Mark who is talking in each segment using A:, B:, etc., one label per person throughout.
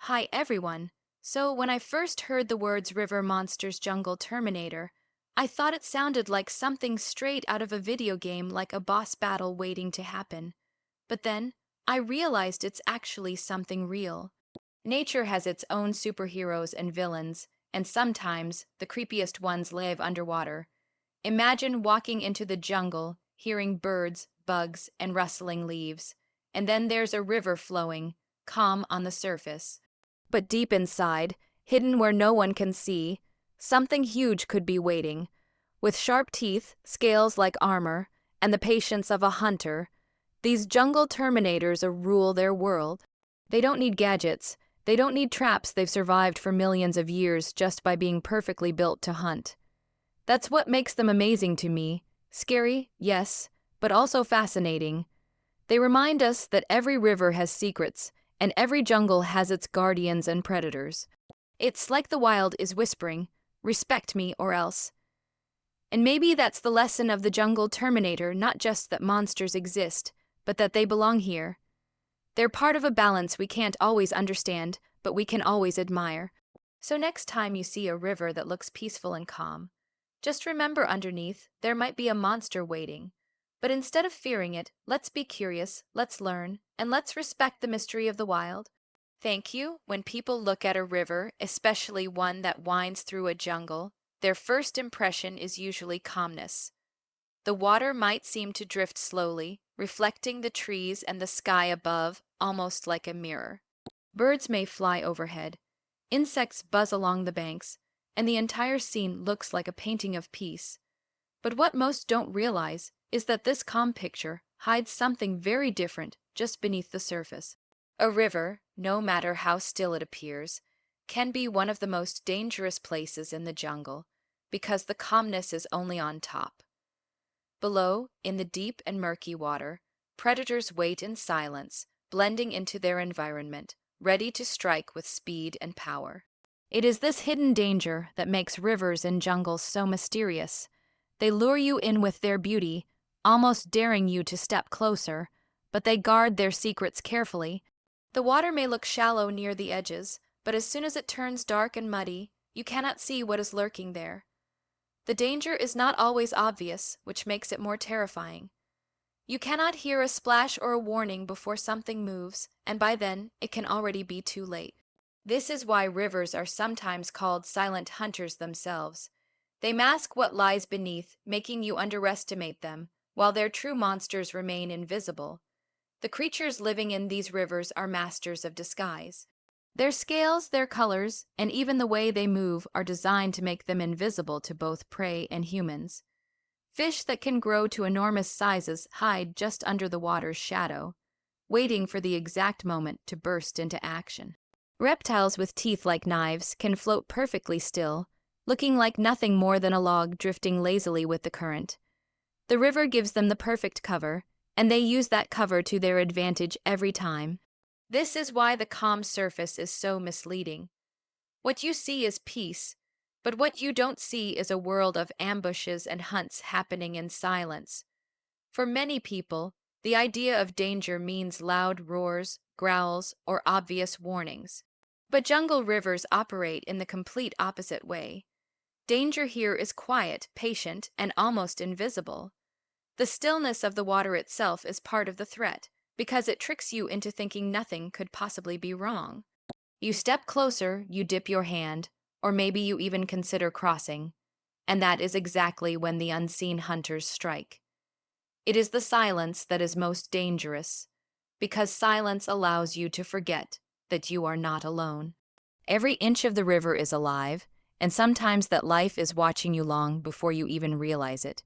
A: Hi everyone. So, when I first heard the words River Monsters Jungle Terminator, I thought it sounded like something straight out of a video game, like a boss battle waiting to happen. But then, I realized it's actually something real. Nature has its own superheroes and villains, and sometimes the creepiest ones live underwater. Imagine walking into the jungle, hearing birds, bugs, and rustling leaves, and then there's a river flowing, calm on the surface. But deep inside, hidden where no one can see, something huge could be waiting. With sharp teeth, scales like armor, and the patience of a hunter, these jungle terminators rule their world. They don't need gadgets. They don't need traps they've survived for millions of years just by being perfectly built to hunt. That's what makes them amazing to me. Scary, yes, but also fascinating. They remind us that every river has secrets, and every jungle has its guardians and predators. It's like the wild is whispering, "Respect me or else." And maybe that's the lesson of the jungle terminator, not just that monsters exist, but that they belong here. They're part of a balance we can't always understand, but we can always admire. So next time you see a river that looks peaceful and calm, just remember underneath there might be a monster waiting. But instead of fearing it, let's be curious, let's learn, and let's respect the mystery of the wild. Thank you. When people look at a river, especially one that winds through a jungle, their first impression is usually calmness. The water might seem to drift slowly, reflecting the trees and the sky above, almost like a mirror. Birds may fly overhead, insects buzz along the banks, and the entire scene looks like a painting of peace. But what most don't realize is that this calm picture hides something very different just beneath the surface. A river, no matter how still it appears, can be one of the most dangerous places in the jungle because the calmness is only on top. Below, in the deep and murky water, predators wait in silence, blending into their environment, ready to strike with speed and power. It is this hidden danger that makes rivers and jungles so mysterious. They lure you in with their beauty, almost daring you to step closer, but they guard their secrets carefully. The water may look shallow near the edges, but as soon as it turns dark and muddy, you cannot see what is lurking there. The danger is not always obvious, which makes it more terrifying. You cannot hear a splash or a warning before something moves, and by then, it can already be too late. This is why rivers are sometimes called silent hunters themselves. They mask what lies beneath, making you underestimate them, while their true monsters remain invisible. The creatures living in these rivers are masters of disguise. Their scales, their colors, and even the way they move are designed to make them invisible to both prey and humans. Fish that can grow to enormous sizes hide just under the water's shadow, waiting for the exact moment to burst into action. Reptiles with teeth like knives can float perfectly still, looking like nothing more than a log drifting lazily with the current. The river gives them the perfect cover, and they use that cover to their advantage every time. This is why the calm surface is so misleading. What you see is peace, but what you don't see is a world of ambushes and hunts happening in silence. For many people, the idea of danger means loud roars, growls, or obvious warnings. But jungle rivers operate in the complete opposite way. Danger here is quiet, patient, and almost invisible. The stillness of the water itself is part of the threat, because it tricks you into thinking nothing could possibly be wrong. You step closer, you dip your hand, or maybe you even consider crossing, and that is exactly when the unseen hunters strike. It is the silence that is most dangerous, because silence allows you to forget that you are not alone. Every inch of the river is alive, and sometimes that life is watching you long before you even realize it.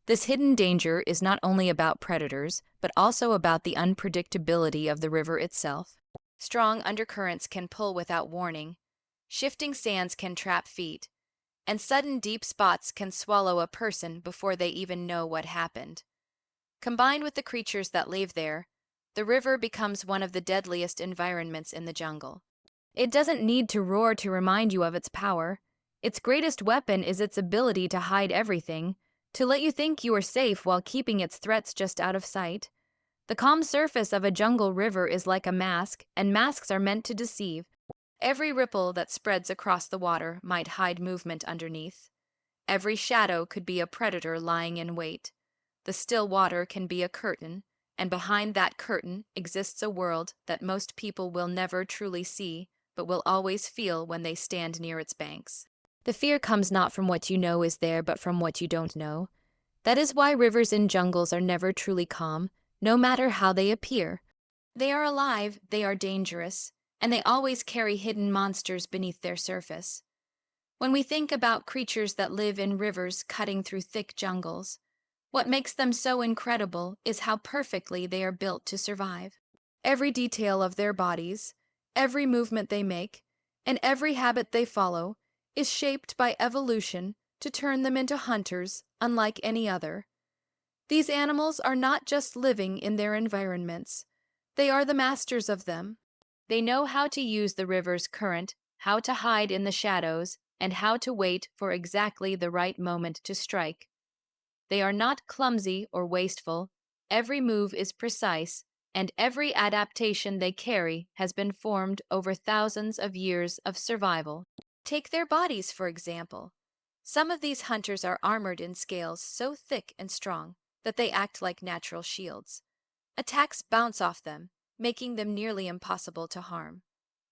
A: This hidden danger is not only about predators, but also about the unpredictability of the river itself. Strong undercurrents can pull without warning, shifting sands can trap feet, and sudden deep spots can swallow a person before they even know what happened. Combined with the creatures that live there, the river becomes one of the deadliest environments in the jungle. It doesn't need to roar to remind you of its power. Its greatest weapon is its ability to hide everything, to let you think you are safe while keeping its threats just out of sight. The calm surface of a jungle river is like a mask, and masks are meant to deceive. Every ripple that spreads across the water might hide movement underneath. Every shadow could be a predator lying in wait. The still water can be a curtain, and behind that curtain exists a world that most people will never truly see, but will always feel when they stand near its banks. The fear comes not from what you know is there, but from what you don't know. That is why rivers in jungles are never truly calm, no matter how they appear. They are alive, they are dangerous, and they always carry hidden monsters beneath their surface. When we think about creatures that live in rivers cutting through thick jungles, what makes them so incredible is how perfectly they are built to survive. Every detail of their bodies, every movement they make, and every habit they follow is shaped by evolution to turn them into hunters unlike any other. These animals are not just living in their environments, they are the masters of them. They know how to use the river's current, how to hide in the shadows, and how to wait for exactly the right moment to strike. They are not clumsy or wasteful. Every move is precise, and every adaptation they carry has been formed over thousands of years of survival. Take their bodies, for example. Some of these hunters are armored in scales so thick and strong that they act like natural shields. Attacks bounce off them, making them nearly impossible to harm.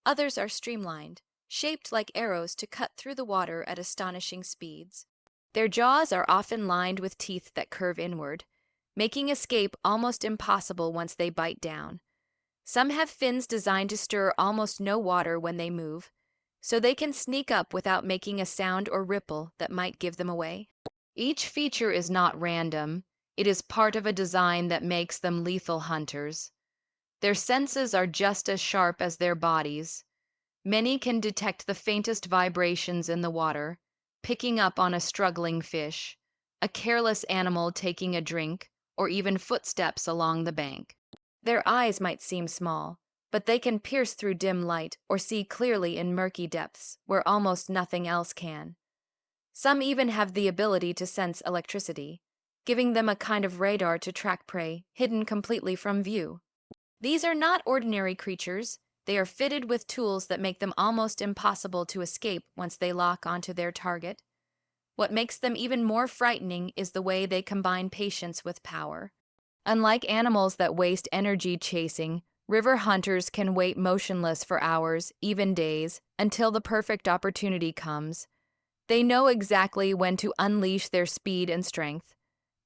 A: Others are streamlined, shaped like arrows to cut through the water at astonishing speeds. Their jaws are often lined with teeth that curve inward, making escape almost impossible once they bite down. Some have fins designed to stir almost no water when they move, so they can sneak up without making a sound or ripple that might give them away. Each feature is not random, it is part of a design that makes them lethal hunters. Their senses are just as sharp as their bodies. Many can detect the faintest vibrations in the water, picking up on a struggling fish, a careless animal taking a drink, or even footsteps along the bank. Their eyes might seem small, but they can pierce through dim light or see clearly in murky depths where almost nothing else can. Some even have the ability to sense electricity, giving them a kind of radar to track prey hidden completely from view. These are not ordinary creatures. They are fitted with tools that make them almost impossible to escape once they lock onto their target. What makes them even more frightening is the way they combine patience with power. Unlike animals that waste energy chasing, river hunters can wait motionless for hours, even days, until the perfect opportunity comes. They know exactly when to unleash their speed and strength.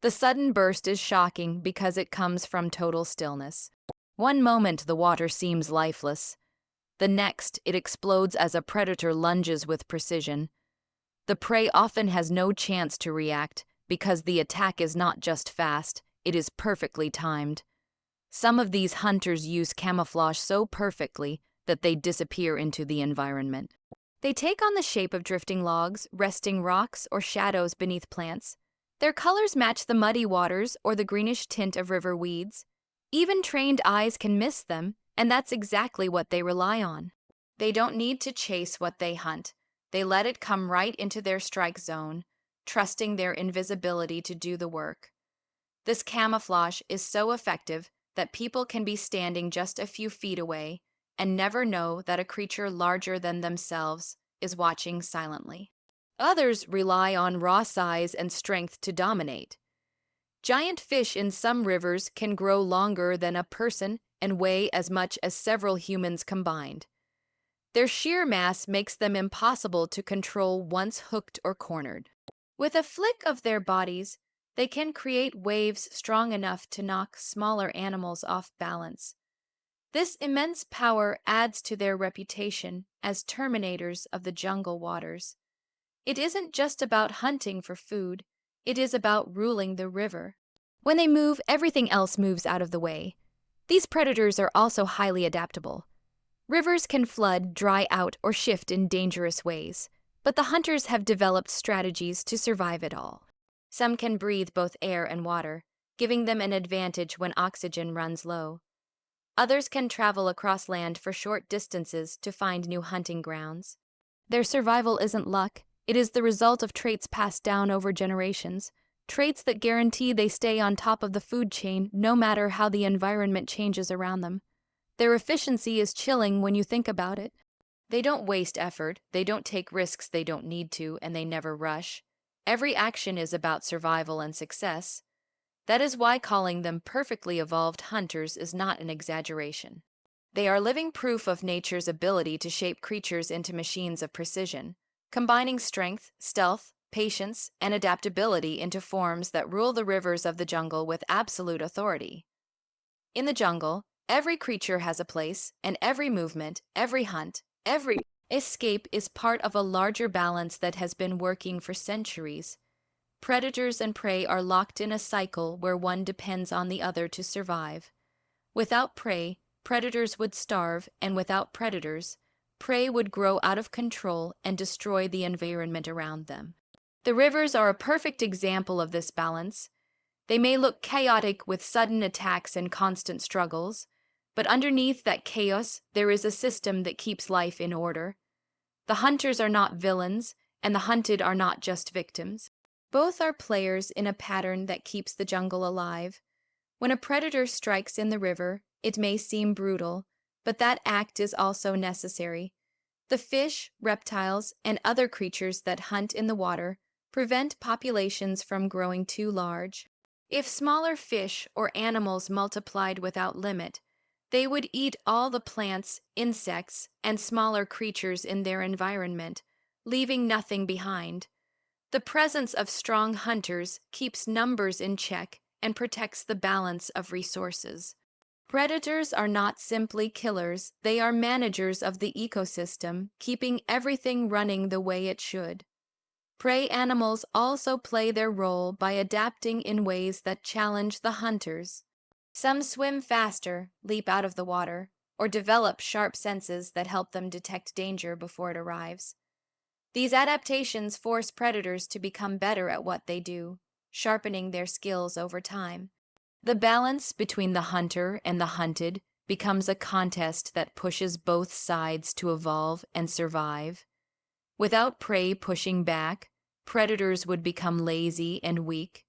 A: The sudden burst is shocking because it comes from total stillness. One moment the water seems lifeless. The next, it explodes as a predator lunges with precision. The prey often has no chance to react because the attack is not just fast, it is perfectly timed. Some of these hunters use camouflage so perfectly that they disappear into the environment. They take on the shape of drifting logs, resting rocks, or shadows beneath plants. Their colors match the muddy waters or the greenish tint of river weeds. Even trained eyes can miss them, and that's exactly what they rely on. They don't need to chase what they hunt. They let it come right into their strike zone, trusting their invisibility to do the work. This camouflage is so effective that people can be standing just a few feet away and never know that a creature larger than themselves is watching silently. Others rely on raw size and strength to dominate. Giant fish in some rivers can grow longer than a person and weigh as much as several humans combined. Their sheer mass makes them impossible to control once hooked or cornered. With a flick of their bodies, they can create waves strong enough to knock smaller animals off balance. This immense power adds to their reputation as terminators of the jungle waters. It isn't just about hunting for food, it is about ruling the river. When they move, everything else moves out of the way. These predators are also highly adaptable. Rivers can flood, dry out, or shift in dangerous ways, but the hunters have developed strategies to survive it all. Some can breathe both air and water, giving them an advantage when oxygen runs low. Others can travel across land for short distances to find new hunting grounds. Their survival isn't luck, it is the result of traits passed down over generations, traits that guarantee they stay on top of the food chain no matter how the environment changes around them. Their efficiency is chilling when you think about it. They don't waste effort, they don't take risks they don't need to, and they never rush. Every action is about survival and success. That is why calling them perfectly evolved hunters is not an exaggeration. They are living proof of nature's ability to shape creatures into machines of precision, combining strength, stealth, patience, and adaptability into forms that rule the rivers of the jungle with absolute authority. In the jungle, every creature has a place, and every movement, every hunt, every escape is part of a larger balance that has been working for centuries. Predators and prey are locked in a cycle where one depends on the other to survive. Without prey, predators would starve, and without predators, prey would grow out of control and destroy the environment around them. The rivers are a perfect example of this balance. They may look chaotic with sudden attacks and constant struggles, but underneath that chaos, there is a system that keeps life in order. The hunters are not villains, and the hunted are not just victims. Both are players in a pattern that keeps the jungle alive. When a predator strikes in the river, it may seem brutal, but that act is also necessary. The fish, reptiles, and other creatures that hunt in the water prevent populations from growing too large. If smaller fish or animals multiplied without limit, they would eat all the plants, insects, and smaller creatures in their environment, leaving nothing behind. The presence of strong hunters keeps numbers in check and protects the balance of resources. Predators are not simply killers, they are managers of the ecosystem, keeping everything running the way it should. Prey animals also play their role by adapting in ways that challenge the hunters. Some swim faster, leap out of the water, or develop sharp senses that help them detect danger before it arrives. These adaptations force predators to become better at what they do, sharpening their skills over time. The balance between the hunter and the hunted becomes a contest that pushes both sides to evolve and survive. Without prey pushing back, predators would become lazy and weak.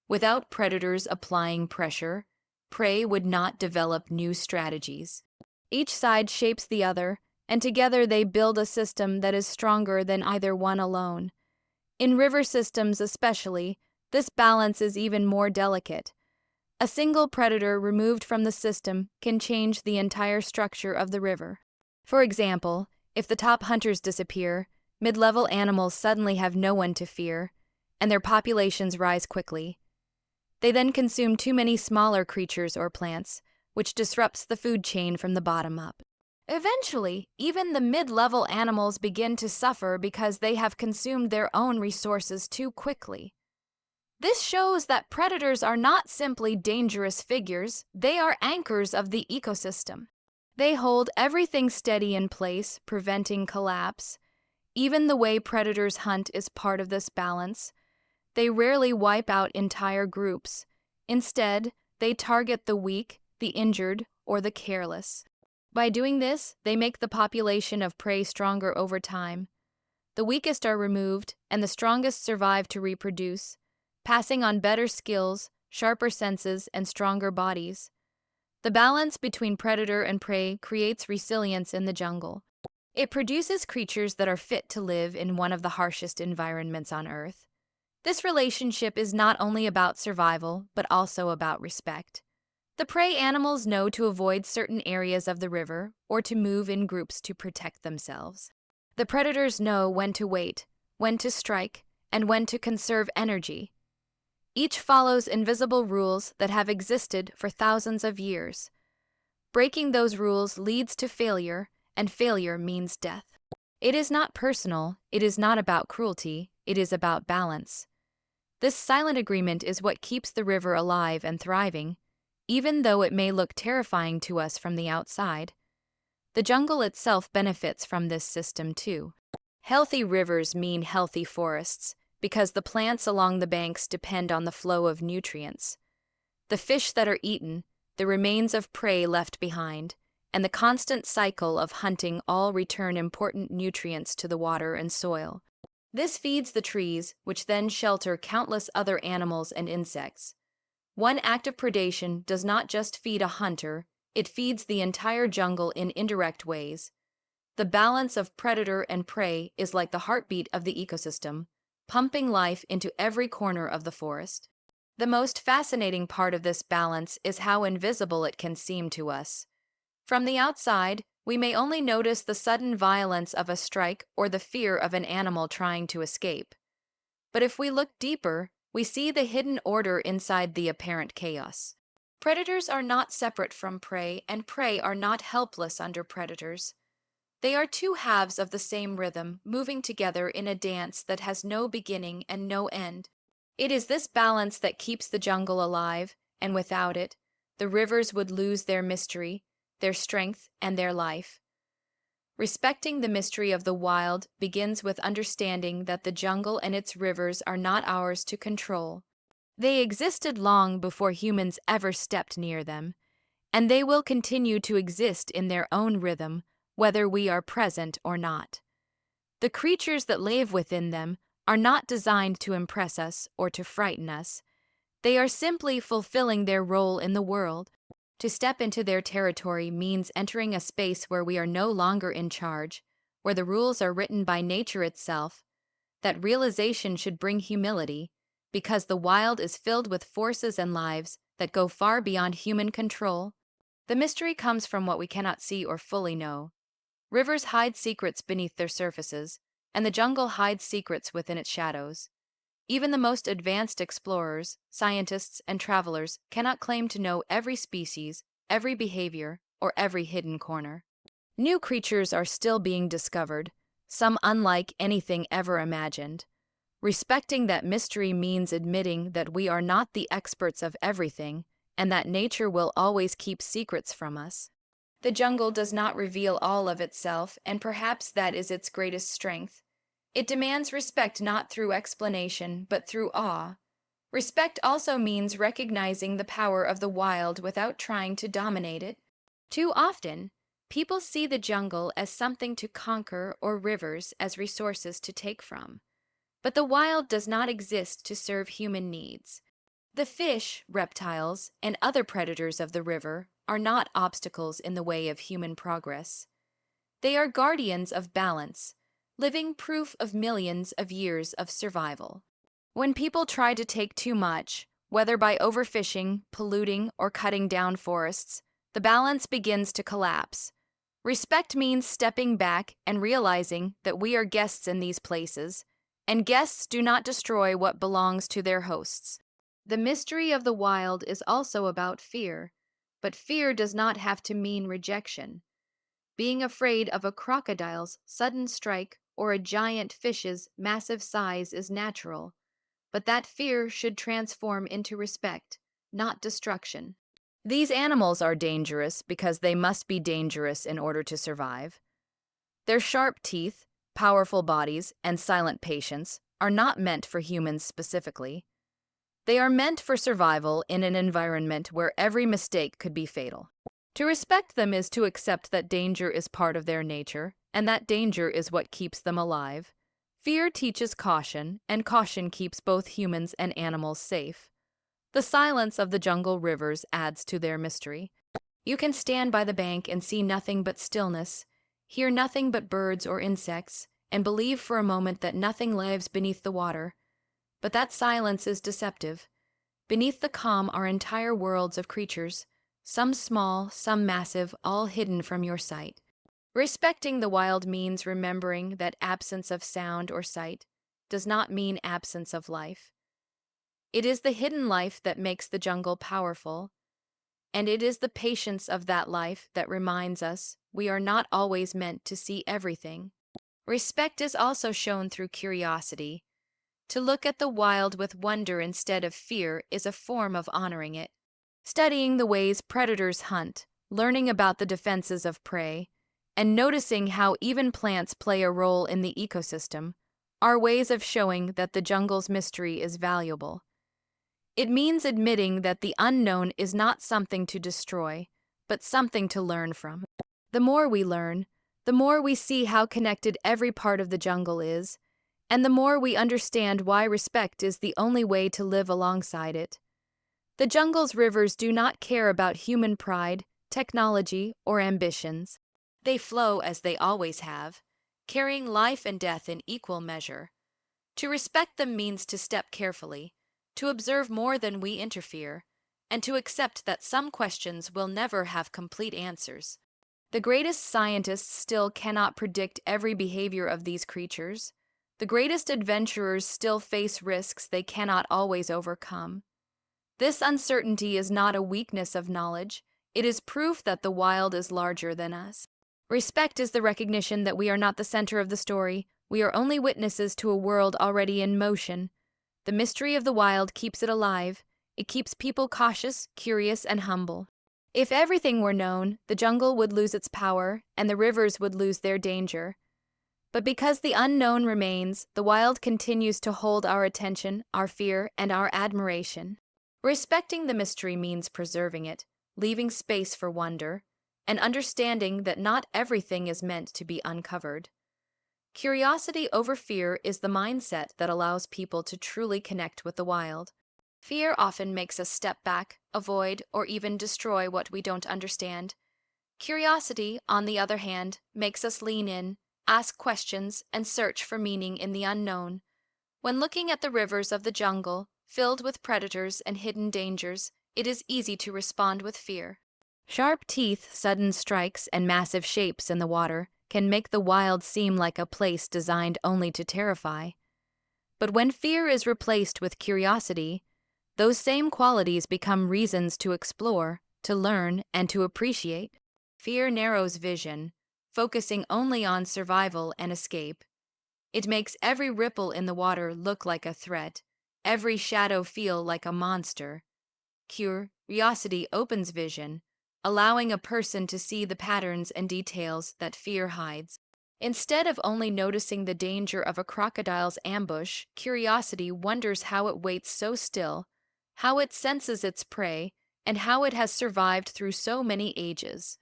A: Without predators applying pressure, prey would not develop new strategies. Each side shapes the other, and together they build a system that is stronger than either one alone. In river systems especially, this balance is even more delicate. A single predator removed from the system can change the entire structure of the river. For example, if the top hunters disappear, mid-level animals suddenly have no one to fear, and their populations rise quickly. They then consume too many smaller creatures or plants, which disrupts the food chain from the bottom up. Eventually, even the mid-level animals begin to suffer because they have consumed their own resources too quickly. This shows that predators are not simply dangerous figures, they are anchors of the ecosystem. They hold everything steady in place, preventing collapse. Even the way predators hunt is part of this balance. They rarely wipe out entire groups. Instead, they target the weak, the injured, or the careless. By doing this, they make the population of prey stronger over time. The weakest are removed, and the strongest survive to reproduce, passing on better skills, sharper senses, and stronger bodies. The balance between predator and prey creates resilience in the jungle. It produces creatures that are fit to live in one of the harshest environments on Earth. This relationship is not only about survival, but also about respect. The prey animals know to avoid certain areas of the river or to move in groups to protect themselves. The predators know when to wait, when to strike, and when to conserve energy. Each follows invisible rules that have existed for thousands of years. Breaking those rules leads to failure, and failure means death. It is not personal, it is not about cruelty, it is about balance. This silent agreement is what keeps the river alive and thriving, even though it may look terrifying to us from the outside. The jungle itself benefits from this system too. Healthy rivers mean healthy forests, because the plants along the banks depend on the flow of nutrients. The fish that are eaten, the remains of prey left behind, and the constant cycle of hunting all return important nutrients to the water and soil. This feeds the trees, which then shelter countless other animals and insects. One act of predation does not just feed a hunter, it feeds the entire jungle in indirect ways. The balance of predator and prey is like the heartbeat of the ecosystem, pumping life into every corner of the forest. The most fascinating part of this balance is how invisible it can seem to us. From the outside, we may only notice the sudden violence of a strike or the fear of an animal trying to escape. But if we look deeper, we see the hidden order inside the apparent chaos. Predators are not separate from prey, and prey are not helpless under predators. They are two halves of the same rhythm, moving together in a dance that has no beginning and no end. It is this balance that keeps the jungle alive, and without it, the rivers would lose their mystery, their strength, and their life. Respecting the mystery of the wild begins with understanding that the jungle and its rivers are not ours to control. They existed long before humans ever stepped near them, and they will continue to exist in their own rhythm, whether we are present or not. The creatures that live within them are not designed to impress us or to frighten us. They are simply fulfilling their role in the world. To step into their territory means entering a space where we are no longer in charge, where the rules are written by nature itself. That realization should bring humility, because the wild is filled with forces and lives that go far beyond human control. The mystery comes from what we cannot see or fully know. Rivers hide secrets beneath their surfaces, and the jungle hides secrets within its shadows. Even the most advanced explorers, scientists, and travelers cannot claim to know every species, every behavior, or every hidden corner. New creatures are still being discovered, some unlike anything ever imagined. Respecting that mystery means admitting that we are not the experts of everything, and that nature will always keep secrets from us. The jungle does not reveal all of itself, and perhaps that is its greatest strength. It demands respect not through explanation, but through awe. Respect also means recognizing the power of the wild without trying to dominate it. Too often, people see the jungle as something to conquer or rivers as resources to take from. But the wild does not exist to serve human needs. The fish, reptiles, and other predators of the river are not obstacles in the way of human progress. They are guardians of balance, living proof of millions of years of survival. When people try to take too much, whether by overfishing, polluting, or cutting down forests, the balance begins to collapse. Respect means stepping back and realizing that we are guests in these places, and guests do not destroy what belongs to their hosts. The mystery of the wild is also about fear, but fear does not have to mean rejection. Being afraid of a crocodile's sudden strike or a giant fish's massive size is natural, but that fear should transform into respect, not destruction. These animals are dangerous because they must be dangerous in order to survive. Their sharp teeth, powerful bodies, and silent patience are not meant for humans specifically. They are meant for survival in an environment where every mistake could be fatal. To respect them is to accept that danger is part of their nature, and that danger is what keeps them alive. Fear teaches caution, and caution keeps both humans and animals safe. The silence of the jungle rivers adds to their mystery. You can stand by the bank and see nothing but stillness, hear nothing but birds or insects, and believe for a moment that nothing lives beneath the water. But that silence is deceptive. Beneath the calm are entire worlds of creatures, some small, some massive, all hidden from your sight. Respecting the wild means remembering that absence of sound or sight does not mean absence of life. It is the hidden life that makes the jungle powerful, and it is the patience of that life that reminds us we are not always meant to see everything. Respect is also shown through curiosity. To look at the wild with wonder instead of fear is a form of honoring it. Studying the ways predators hunt, learning about the defenses of prey, and noticing how even plants play a role in the ecosystem are ways of showing that the jungle's mystery is valuable. It means admitting that the unknown is not something to destroy, but something to learn from. The more we learn, the more we see how connected every part of the jungle is, and the more we understand why respect is the only way to live alongside it. The jungle's rivers do not care about human pride, technology, or ambitions. They flow as they always have, carrying life and death in equal measure. To respect them means to step carefully, to observe more than we interfere, and to accept that some questions will never have complete answers. The greatest scientists still cannot predict every behavior of these creatures. The greatest adventurers still face risks they cannot always overcome. This uncertainty is not a weakness of knowledge, it is proof that the wild is larger than us. Respect is the recognition that we are not the center of the story, we are only witnesses to a world already in motion. The mystery of the wild keeps it alive, it keeps people cautious, curious, and humble. If everything were known, the jungle would lose its power, and the rivers would lose their danger. But because the unknown remains, the wild continues to hold our attention, our fear, and our admiration. Respecting the mystery means preserving it, leaving space for wonder, and understanding that not everything is meant to be uncovered. Curiosity over fear is the mindset that allows people to truly connect with the wild. Fear often makes us step back, avoid, or even destroy what we don't understand. Curiosity, on the other hand, makes us lean in, ask questions, and search for meaning in the unknown. When looking at the rivers of the jungle, filled with predators and hidden dangers, it is easy to respond with fear. Sharp teeth, sudden strikes, and massive shapes in the water can make the wild seem like a place designed only to terrify. But when fear is replaced with curiosity, those same qualities become reasons to explore, to learn, and to appreciate. Fear narrows vision, focusing only on survival and escape. It makes every ripple in the water look like a threat, every shadow feel like a monster. Curiosity opens vision, allowing a person to see the patterns and details that fear hides. Instead of only noticing the danger of a crocodile's ambush, curiosity wonders how it waits so still, how it senses its prey, and how it has survived through so many ages.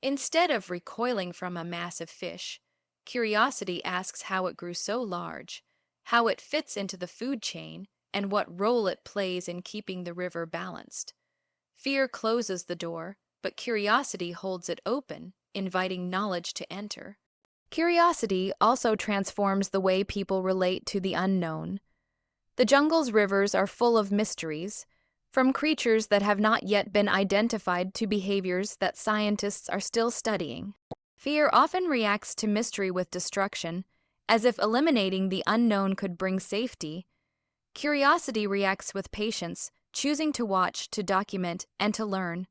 A: Instead of recoiling from a massive fish, curiosity asks how it grew so large, how it fits into the food chain, and what role it plays in keeping the river balanced. Fear closes the door, but curiosity holds it open, inviting knowledge to enter. Curiosity also transforms the way people relate to the unknown. The jungle's rivers are full of mysteries, from creatures that have not yet been identified to behaviors that scientists are still studying. Fear often reacts to mystery with destruction, as if eliminating the unknown could bring safety. Curiosity reacts with patience, choosing to watch, to document, and to learn.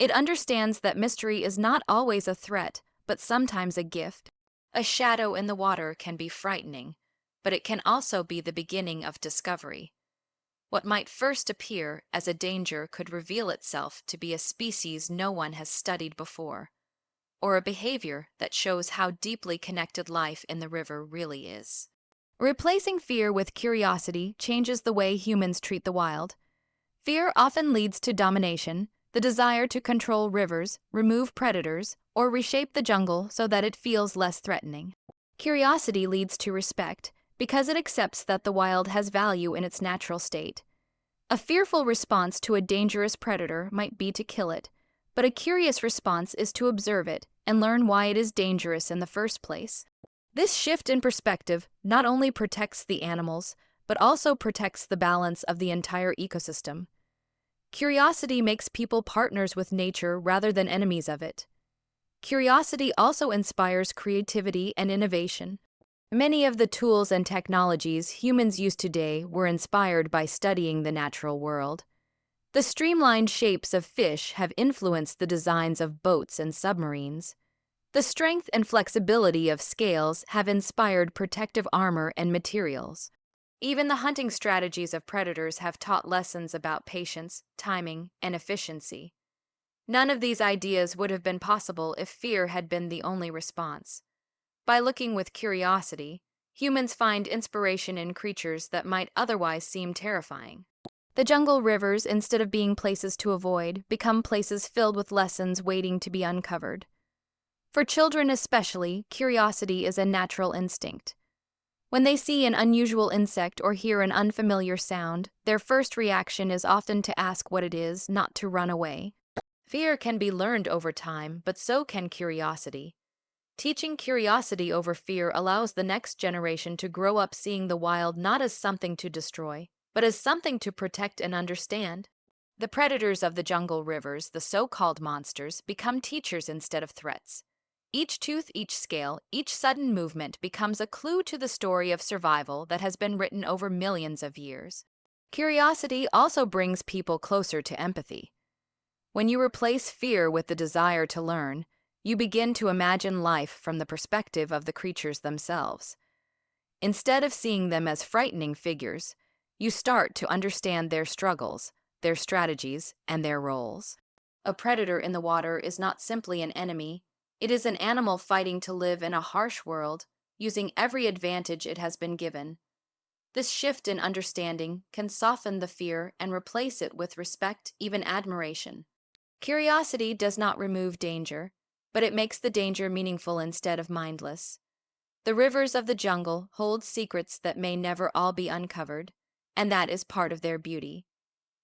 A: It understands that mystery is not always a threat, but sometimes a gift. A shadow in the water can be frightening, but it can also be the beginning of discovery. What might first appear as a danger could reveal itself to be a species no one has studied before, or a behavior that shows how deeply connected life in the river really is. Replacing fear with curiosity changes the way humans treat the wild. Fear often leads to domination, the desire to control rivers, remove predators, or reshape the jungle so that it feels less threatening. Curiosity leads to respect, because it accepts that the wild has value in its natural state. A fearful response to a dangerous predator might be to kill it, but a curious response is to observe it and learn why it is dangerous in the first place. This shift in perspective not only protects the animals, but also protects the balance of the entire ecosystem. Curiosity makes people partners with nature rather than enemies of it. Curiosity also inspires creativity and innovation. Many of the tools and technologies humans use today were inspired by studying the natural world. The streamlined shapes of fish have influenced the designs of boats and submarines. The strength and flexibility of scales have inspired protective armor and materials. Even the hunting strategies of predators have taught lessons about patience, timing, and efficiency. None of these ideas would have been possible if fear had been the only response. By looking with curiosity, humans find inspiration in creatures that might otherwise seem terrifying. The jungle rivers, instead of being places to avoid, become places filled with lessons waiting to be uncovered. For children especially, curiosity is a natural instinct. When they see an unusual insect or hear an unfamiliar sound, their first reaction is often to ask what it is, not to run away. Fear can be learned over time, but so can curiosity. Teaching curiosity over fear allows the next generation to grow up seeing the wild not as something to destroy, but as something to protect and understand. The predators of the jungle rivers, the so-called monsters, become teachers instead of threats. Each tooth, each scale, each sudden movement becomes a clue to the story of survival that has been written over millions of years. Curiosity also brings people closer to empathy. When you replace fear with the desire to learn, you begin to imagine life from the perspective of the creatures themselves. Instead of seeing them as frightening figures, you start to understand their struggles, their strategies, and their roles. A predator in the water is not simply an enemy, it is an animal fighting to live in a harsh world, using every advantage it has been given. This shift in understanding can soften the fear and replace it with respect, even admiration. Curiosity does not remove danger, but it makes the danger meaningful instead of mindless. The rivers of the jungle hold secrets that may never all be uncovered, and that is part of their beauty.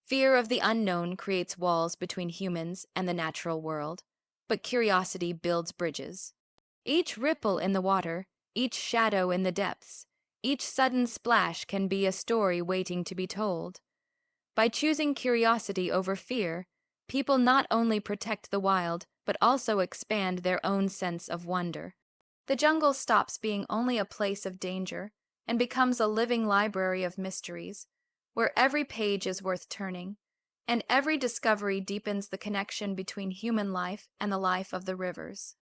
A: Fear of the unknown creates walls between humans and the natural world, but curiosity builds bridges. Each ripple in the water, each shadow in the depths, each sudden splash can be a story waiting to be told. By choosing curiosity over fear, people not only protect the wild, but also expand their own sense of wonder. The jungle stops being only a place of danger and becomes a living library of mysteries, where every page is worth turning, and every discovery deepens the connection between human life and the life of the rivers.